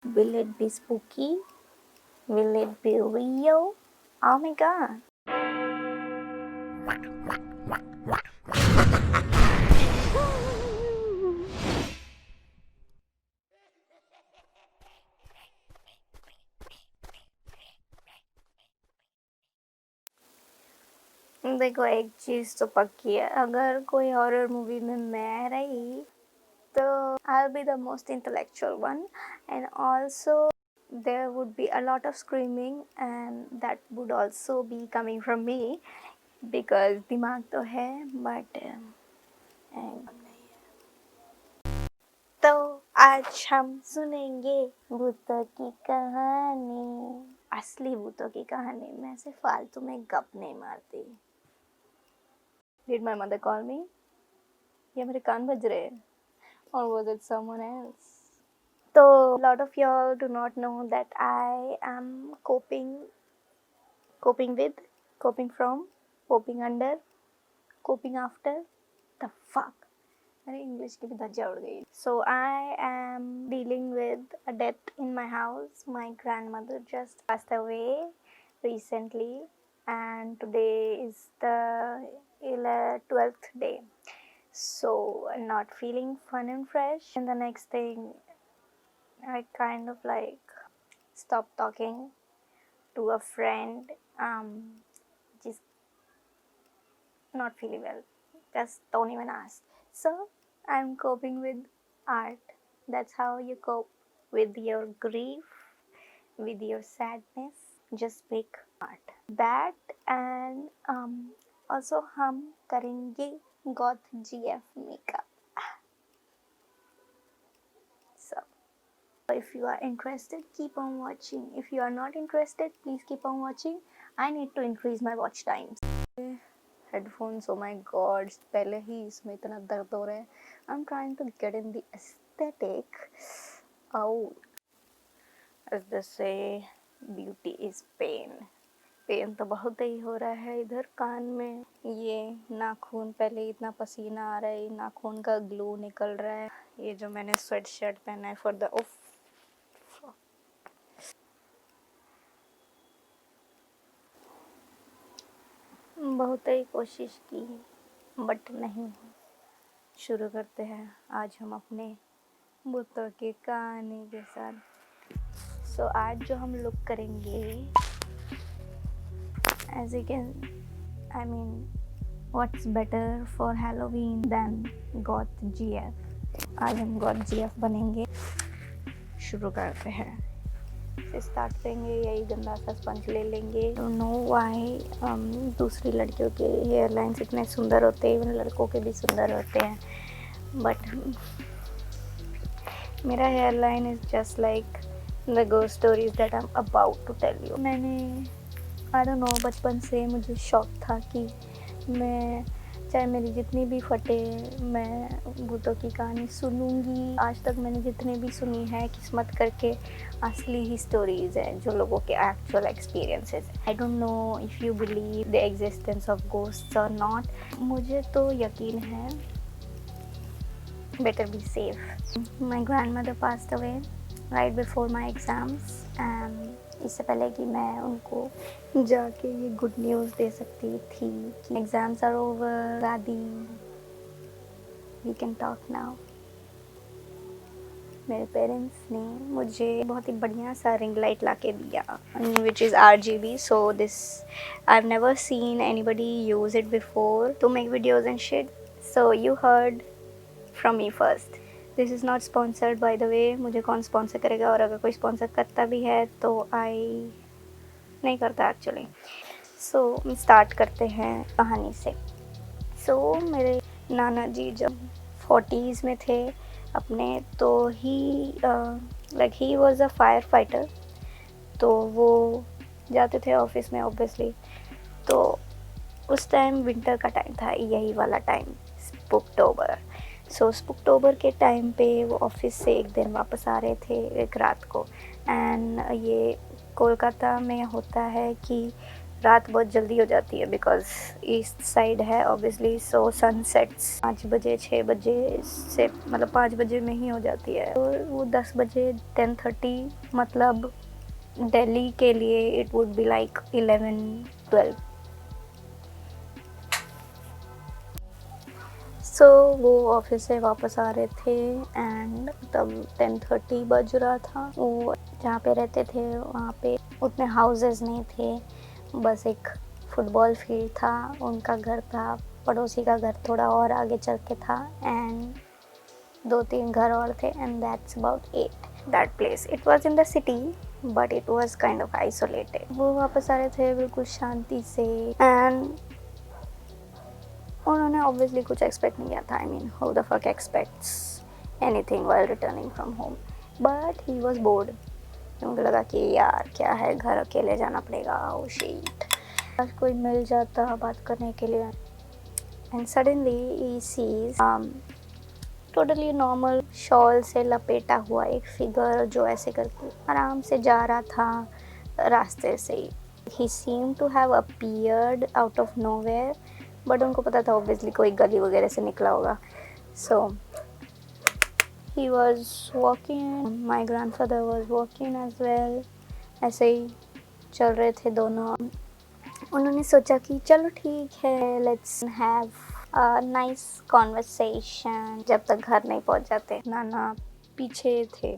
Will it be spooky? Will it be real? Oh my god. देखो एक चीज़ तो पक्की है, अगर कोई हॉरर मूवी में मैं रही तो I'll be the most intellectual one, and also there would be a lot of screaming and that would also be coming from me because दिमाग तो है but तो आज हम सुनेंगे भूतों की कहानी, असली भूतों की कहानी। मैं से फालतू में गप नहीं मारती। Did my mother call me? या मेरे कान बज रहे हैं? Or was it someone else? So a lot of y'all do not know that I am coping with, coping from, coping under, coping after. The fuck? मेरी English की भी धज्जियाँ उड़ गई। So I am dealing with a death in my house. My grandmother just passed away recently, and today is the 12th day. So I'm not feeling fun and fresh. And the next thing, I kind of like stopped talking to a friend. Just not feeling well. Just don't even ask. So I'm coping with art. That's how you cope with your grief, with your sadness. Just make art. That and also हम करेंगे goth GF makeup. So if you are interested, keep on watching. If you are not interested, please keep on watching. I need to increase my watch times. Headphones, oh my god, पहले ही इसमें इतना दर्द हो रहा है. I'm trying to get in the aesthetic. Oh, as they say, beauty is pain. Pain तो बहुत ही हो रहा है इधर कान में. ये नाखून, पहले इतना पसीना आ रहा है, नाखून का ग्लू निकल रहा है. ये जो मैंने स्वेट शर्ट पहना है फॉर द बहुत ही कोशिश की बट नहीं. शुरू करते हैं आज हम अपने भूतों की कहानी के साथ. सो आज जो हम लोग करेंगे, as you can, I mean, what's better for Halloween than goth GF. आज हम goth GF बनेंगे. शुरू करते हैं. स्टार्ट करेंगे. यही गंदा सा स्पंज ले लेंगे. डोंट नो व्हाई दूसरी लड़कियों के हेयर लाइन्स इतने सुंदर होते हैं, इवन लड़कों के भी सुंदर होते हैं, बट मेरा hair line is just like the ghost stories that I am about to tell you. मैंने आई डोंट नो, बचपन से मुझे शौक था कि मैं, चाहे मेरी जितनी भी फटे, मैं भूतों की कहानी सुनूंगी. आज तक मैंने जितनी भी सुनी है, किस्मत करके असली ही स्टोरीज हैं, जो लोगों के actual experiences. I don't know if you believe the existence of ghosts और नॉट. मुझे तो यकीन है. Better be safe. My grand mother passed away right before my exams, and इससे पहले कि मैं उनको जाके ये गुड न्यूज़ दे सकती थी कि एग्ज़ाम्स आर ओवर, दादी वी कैन टॉक नाउ. मेरे पेरेंट्स ने मुझे बहुत ही बढ़िया सा रिंग लाइट ला के दिया, which is RGB. So this I have never seen anybody use it before to make videos and shit. So you heard from me first. This is not sponsored by the way. मुझे कौन sponsor करेगा, और अगर कोई sponsor करता भी है तो आई नहीं करता एक्चुअली. सो स्टार्ट करते हैं कहानी से. सो मेरे नाना जी जब 40s में थे अपने, तो he like he was a firefighter. तो वो जाते थे ऑफिस में ऑब्वियसली. तो उस टाइम विंटर का टाइम था, यही वाला टाइम, स्पूकटोबर. सो स्पूकटोबर के टाइम पे वो ऑफिस से एक दिन वापस आ रहे थे, एक रात को. एंड ये कोलकाता में होता है कि रात बहुत जल्दी हो जाती है बिकॉज ईस्ट साइड है ऑब्वियसली, सो सनसेट्स 5 बजे 6 बजे से मतलब 5 बजे में ही हो जाती है, तो वो 10 बजे 10:30 मतलब दिल्ली के लिए इट वुड बी लाइक 11-12। सो वो ऑफिस से वापस आ रहे थे एंड तब 10:30 बज रहा था। वो जहाँ पे रहते थे वहाँ पे उतने हाउसेस नहीं थे, बस एक फुटबॉल फील्ड था, उनका घर था, पड़ोसी का घर थोड़ा और आगे चल के था एंड 2-3 घर और थे and that's about it. That place it was in the city but it was kind of isolated. वो वापस आ रहे थे बिल्कुल शांति से एंड उन्होंने ऑब्वियसली कुछ एक्सपेक्ट नहीं किया था। I mean who the fuck aspects anything while returning from home, but he was bored. उनको लगा कि यार क्या है, घर अकेले जाना पड़ेगा, ओ शिट, आज कोई मिल जाता बात करने के लिए। And suddenly he sees totally normal shawl से लपेटा हुआ एक फिगर जो ऐसे करके आराम से जा रहा था रास्ते से ही। He seem to have appeared out of nowhere, but उनको पता था ऑब्वियसली कोई गली वगैरह से निकला होगा। So he was walking, my grandfather was walking as well. ऐसे ही चल रहे थे दोनों। उन्होंने सोचा कि चलो ठीक है, लेट्स हैव नाइस कॉन्वर्सेशन जब तक घर नहीं पहुंच जाते। नाना पीछे थे,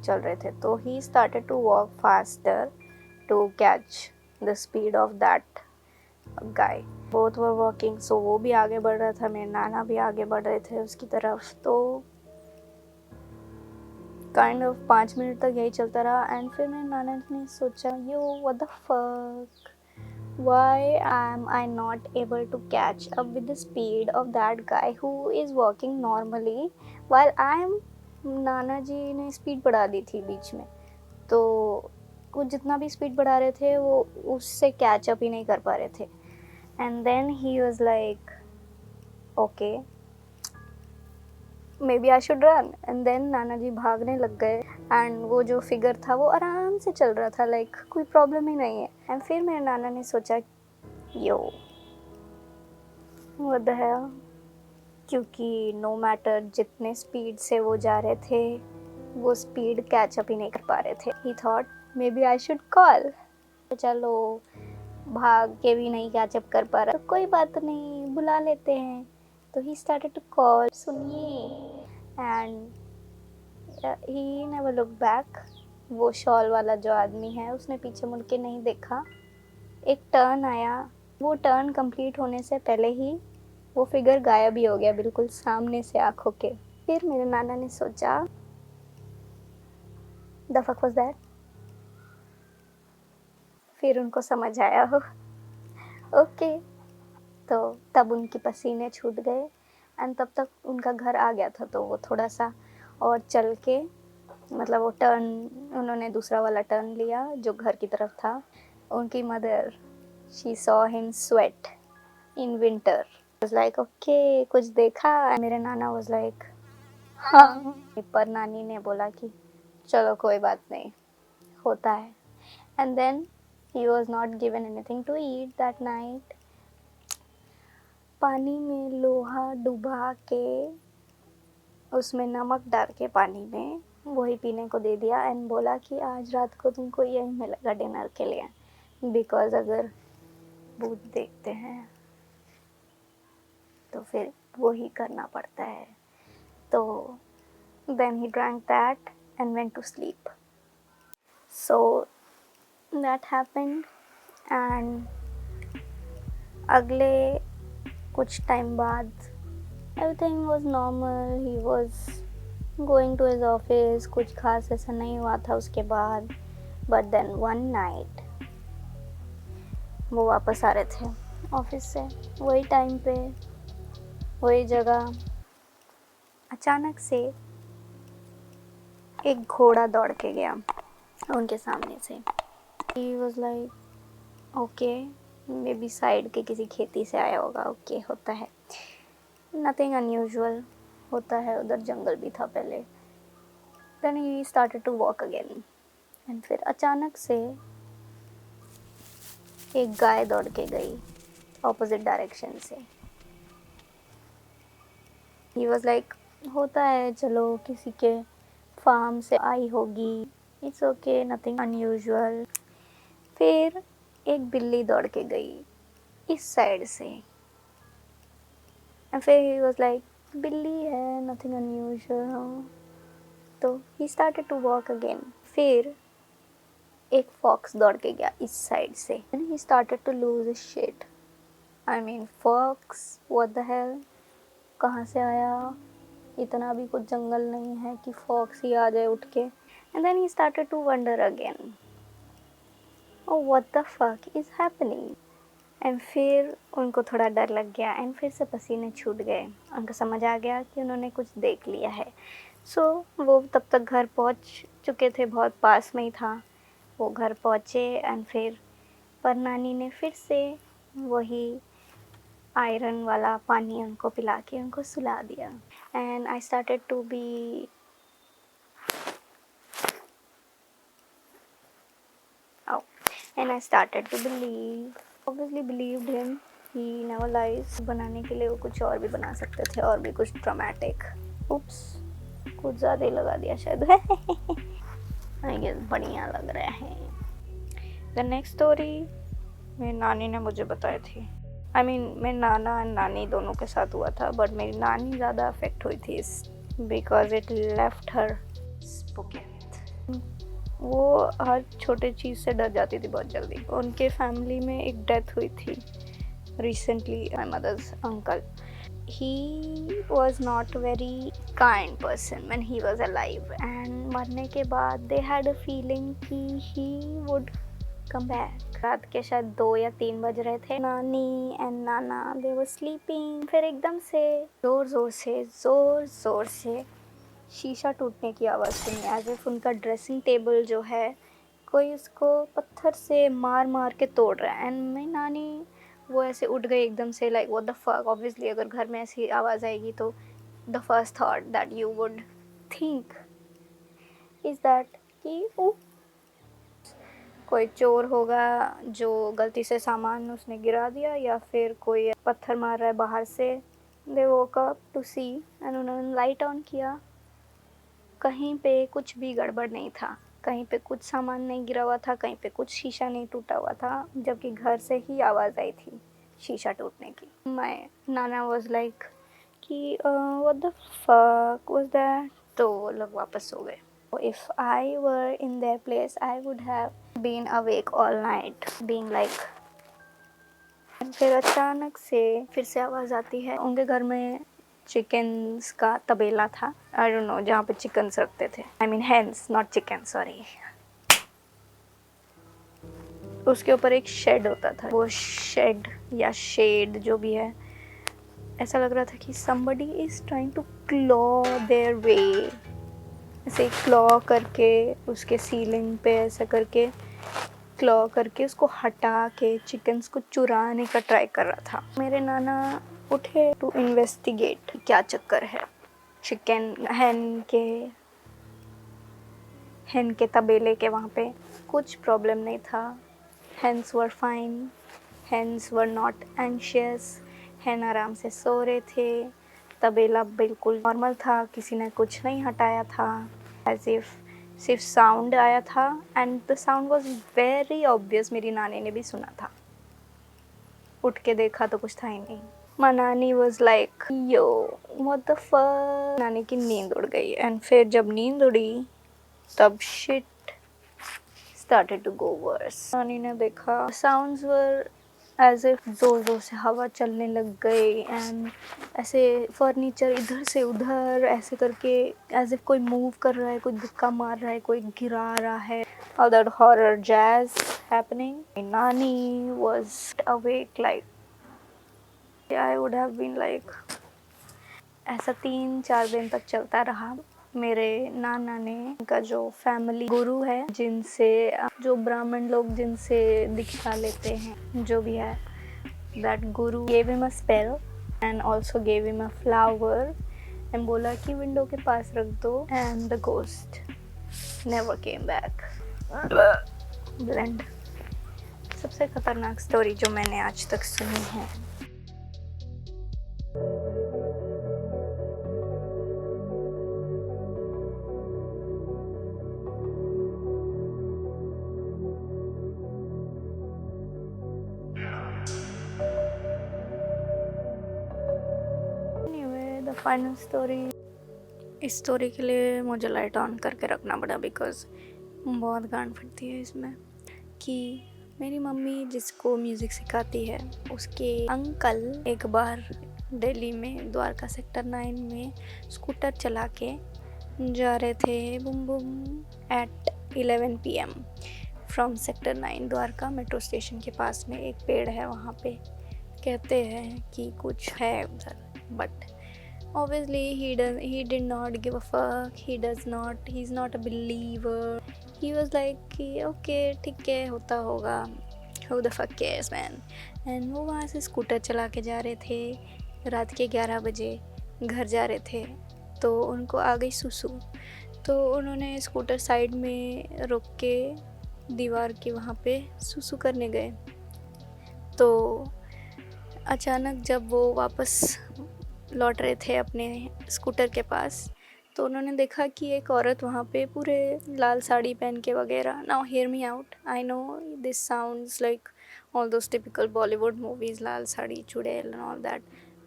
चल रहे थे, तो he started to walk faster to catch the speed of that guy. Both were walking, so वो भी आगे बढ़ रहा था, मेरे नाना भी आगे बढ़ रहे थे उसकी तरफ। तो काइंड ऑफ 5 मिनट तक यही चलता रहा एंड फिर मेरे नाना ने सोचा, yo what the fuck, why am I not able to catch up with the speed of that guy who is walking normally while I am। नाना जी ने स्पीड बढ़ा दी थी बीच में, तो वो जितना भी स्पीड बढ़ा रहे थे वो उससे कैच अप ही नहीं कर पा रहे थे। And then he was like okay maybe I should run, and then नाना जी भागने लग गए एंड वो जो फिगर था वो आराम से चल रहा था, लाइक कोई प्रॉब्लम ही नहीं है। एंड फिर मेरे नाना ने सोचा यो व्हाट द हेल, क्योंकि नो मैटर जितने स्पीड से वो जा रहे थे वो स्पीड कैच अप ही नहीं कर पा रहे थे। He thought maybe I should call, चलो भाग के भी नहीं कैच अप कर पा रहा तो कोई बात नहीं, बुला लेते हैं। तो ही स्टार्टेड टू कॉल, सुनिए, and he never look back. वो शॉल वाला जो आदमी है उसने पीछे मुड़ के नहीं देखा। एक टर्न आया, वो टर्न कंप्लीट होने से पहले ही वो फिगर गायब ही हो गया बिल्कुल सामने से आंखों के। फिर मेरे नाना ने सोचा द फक वाज दैट। फिर उनको समझ आया हो ओके, तो तब उनके पसीने छूट गए एंड तब तक उनका घर आ गया था। तो वो थोड़ा सा और चल के, मतलब वो टर्न उन्होंने दूसरा वाला टर्न लिया जो घर की तरफ था। उनकी mother she saw him sweat in winter, was like okay कुछ देखा। मेरे नाना वाज लाइक हाँ, पर नानी ने बोला कि चलो कोई बात नहीं, होता है। And then he was not given anything to eat that night. पानी में लोहा डुबा के उसमें नमक डाल के पानी में वही पीने को दे दिया एंड बोला कि आज रात को तुमको यही मिलेगा डिनर के लिए, बिकॉज अगर भूत देखते हैं तो फिर वही करना पड़ता है। तो then he drank that and went to sleep. So that happened and अगले कुछ टाइम बाद everything was normal. He was going to his office, कुछ खास ऐसा नहीं हुआ था उसके बाद। But then one night वो वापस आ रहे थे ऑफिस से, वही टाइम पे वही जगह, अचानक से एक घोड़ा दौड़ के गया उनके सामने से। He was like okay may be side के किसी खेती से आया होगा, ओके होता है, नथिंग अनयूजुअल, होता है, उधर जंगल भी था पहले। Then he started to walk again and फिर अचानक से एक गाय दौड़ के गई ऑपोजिट डायरेक्शन से। ही वॉज लाइक होता है, चलो किसी के फार्म से आई होगी, इट्स ओके, नथिंग अनयूजुअल। फिर एक बिल्ली दौड़ के गई इस साइड से, एंड फिर ही वॉज लाइक बिल्ली है, नथिंग अनयूजुअल, तो he started to walk again. फिर एक फॉक्स दौड़ के गया इस साइड से, and he started to lose his shit. I mean fox, what the hell, कहाँ से आया? इतना भी कुछ जंगल नहीं है कि फॉक्स ही आ जाए उठ के। And then he started to wonder again, oh what the fuck is happening. And फिर उनको थोड़ा डर लग गया, एंड फिर से पसीने छूट गए। उनको समझ आ गया कि उन्होंने कुछ देख लिया है। सो वो तब तक घर पहुंच चुके थे, बहुत पास में ही था। वो घर पहुंचे, एंड फिर पर नानी ने फिर से वही आयरन वाला पानी उनको पिला के उनको सुला दिया। And I started to be and I started to believe, obviously believed him, he never lies। बनाने के लिए वो कुछ और भी बना सकते थे, और भी कुछ ड्रामेटिक। उप्स, कुछ ज़्यादा ही लगा दिया शायद। आई गेस बढ़िया लग रहा है। द नेक्स्ट स्टोरी मेरी नानी ने मुझे बताई थी। आई मीन मेरे नाना और नानी दोनों के साथ हुआ था, बट मेरी नानी ज़्यादा अफेक्ट हुई थी because it left her spoken. वो हर छोटे चीज़ से डर जाती थी बहुत जल्दी। उनके फैमिली में एक डेथ हुई थी recently, my mother's uncle. He was not very kind person when he was alive, and मरने के बाद दे हैड अ फीलिंग कि ही वुड कम बैक। रात के शायद 2 या 3 बज रहे थे। नानी and Nana they were sleeping. फिर एकदम से जोर जोर से शीशा टूटने की आवाज़ सुनी, एज इफ उनका ड्रेसिंग टेबल जो है कोई उसको पत्थर से मार मार के तोड़ रहा है। एंड मेरी नानी वो ऐसे उठ गई एकदम से, like what the fuck. Obviously अगर घर में ऐसी आवाज़ आएगी तो the first thought that you would think is that कि कोई चोर होगा जो गलती से सामान उसने गिरा दिया, या फिर कोई पत्थर मार रहा है बाहर से। They woke up to see, and उन्होंने लाइट ऑन किया। कहीं पे कुछ भी गड़बड़ नहीं था, कहीं पे कुछ सामान नहीं गिरा हुआ था, कहीं पे कुछ शीशा नहीं टूटा हुआ था, जबकि घर से ही आवाज़ आई थी शीशा टूटने की। माय नाना वाज लाइक कि what the fuck was that. तो वो लोग वापस सो गए। If I were in their place I would have been awake all night being like. फिर अचानक से फिर से आवाज़ आती है। उनके घर में चिकन्स का तबेला था, आई डोंट नो, जहाँ पे चिकन्स रखते थे। I mean hens, not chicken, sorry. उसके ऊपर एक शेड होता था। वो शेड या शेड जो भी है, ऐसा लग रहा था कि somebody is trying to claw their way, ऐसे क्लॉ करके उसके सीलिंग पे ऐसा करके क्लॉ करके उसको हटा के चिकन्स को चुराने का ट्राई कर रहा था। मेरे नाना उठे टू इन्वेस्टिगेट क्या चक्कर है। चिकन हैन के तबेले के वहाँ पे कुछ प्रॉब्लम नहीं था। Hence were fine, hence were not anxious. हैन आराम से सो रहे थे। तबेला बिल्कुल नॉर्मल था, किसी ने कुछ नहीं हटाया था। एज इफ सिर्फ साउंड आया था, and the sound was very obvious. मेरी नानी ने भी सुना था। उठ के देखा तो कुछ था ही नहीं। माय नानी was like yo what the fuck. नानी की नींद उड़ गई, एंड फिर जब नींद उड़ी तब shit started to go worse. नानी ने देखा साउंड्स वर एज इफ जोर जोर से हवा चलने लग गई, एंड ऐसे फर्नीचर इधर से उधर ऐसे करके एज इफ कोई मूव कर रहा है, कोई धक्का मार रहा है, कोई गिरा रहा है। All that horror jazz happening. My nanny was awake like I would have been like। ऐसा 3-4 दिन तक चलता रहा। मेरे नाना ने का जो फैमिली गुरु है, जिनसे जो ब्राह्मण लोग जिनसे दीक्षा लेते हैं, जो भी है, that guru gave him a spell and also gave him a flower and बोला कि विंडो के पास रख दो, and the ghost never came back। Blend। सबसे खतरनाक स्टोरी जो मैंने आज तक सुनी है। Anyway, the final story, इस स्टोरी के लिए मुझे लाइट ऑन करके रखना पड़ा बिकॉज बहुत गांड फटती है इसमें कि मेरी मम्मी जिसको म्यूज़िक सिखाती है उसके अंकल एक बार दिल्ली में द्वारका सेक्टर 9 में स्कूटर चला के जा रहे थे boom boom at 11 PM from sector 9 Dwarka metro station के पास में एक पेड़ है वहाँ पे कहते हैं कि कुछ है उधर, but obviously he did not give a fuck, he's not a believer. He was like कि okay ठीक है होता होगा, who the fuck cares man. and वो वहाँ से स्कूटर चला के जा रहे थे, रात के 11 बजे घर जा रहे थे, तो उनको आ गई सुसु, तो उन्होंने स्कूटर साइड में रोक के दीवार के वहाँ पे सुसु करने गए। तो अचानक जब वो वापस लौट रहे थे अपने स्कूटर के पास, तो उन्होंने देखा कि एक औरत वहाँ पे पूरे लाल साड़ी पहन के वगैरह। Now hear me out, I know this sounds like all those typical Bollywood movies, lal sari chudail and all that,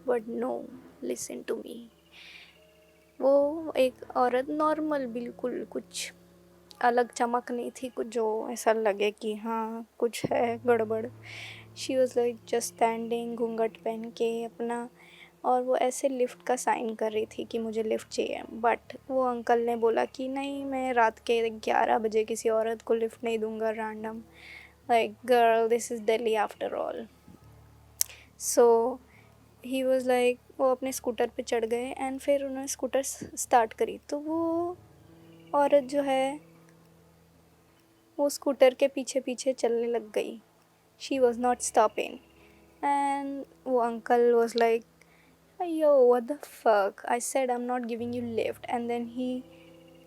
but no, listen to me. वो एक औरत नॉर्मल, बिल्कुल कुछ अलग चमक नहीं थी, कुछ जो ऐसा लगे कि हाँ कुछ है गड़बड़। She was like just standing, घूंघट पहन के अपना, और वो ऐसे लिफ़्ट का साइन कर रही थी कि मुझे लिफ़्ट चाहिए। बट वो अंकल ने बोला कि नहीं, मैं रात के 11 बजे किसी औरत को लिफ़्ट नहीं दूंगा random, like girl this is Delhi after all. So he was like, वो अपने स्कूटर पे चढ़ गए एंड फिर उन्होंने स्कूटर स्टार्ट करी, तो वो औरत जो है वो स्कूटर के पीछे पीछे चलने लग गई। She was not stopping and वो uncle was like yo what the fuck, I said I'm not giving you lift, and then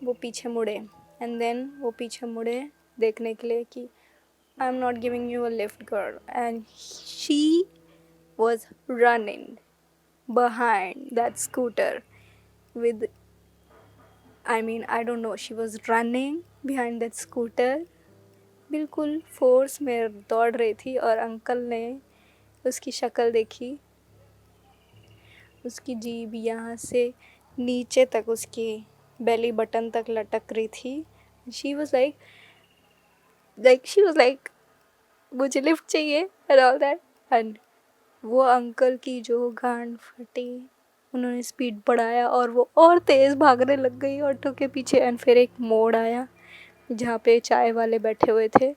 वो पीछे मुड़े, and then वो पीछे मुड़े देखने के लिए कि I'm not giving you a lift girl, and she was running behind that scooter with, I mean I don't know, she was running behind that scooter, बिल्कुल फोर्स में दौड़ रही थी। और अंकल ने उसकी शक्ल देखी, उसकी जीभ यहाँ से नीचे तक उसकी बेली बटन तक लटक रही थी। शी वॉज लाइक मुझे लिफ्ट चाहिए एंड ऑल दैट। एंड वो अंकल की जो गांड फटी, उन्होंने स्पीड बढ़ाया और वो और तेज़ भागने लग गई ऑटो के पीछे। एंड फिर एक मोड़ आया जहाँ पे चाय वाले बैठे हुए थे,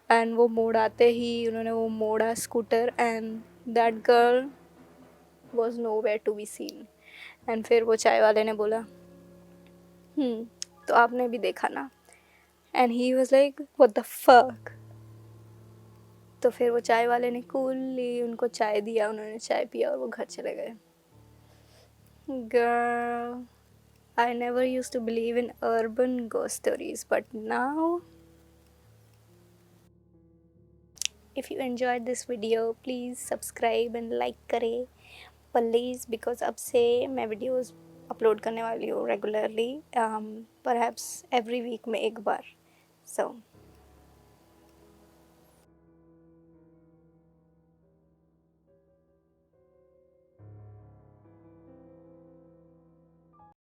एंड वो मोड़ आते ही उन्होंने वो मोड़ा scooter, and that girl was nowhere to be seen. And फिर वो चाय वाले ने बोला तो आपने भी देखा ना, and he was like what the fuck. तो फिर वो चाय वाले ने कूलली उनको चाय दिया, उन्होंने चाय पिया और वो घर चले गए। Girl, I never used to believe in urban ghost stories, but now if you enjoyed this video, please subscribe and like करें प्लीज़, बिकॉज अब से मैं वीडियोस अपलोड करने वाली हूँ रेगुलरली, परहैप्स एवरी वीक में एक बार। सो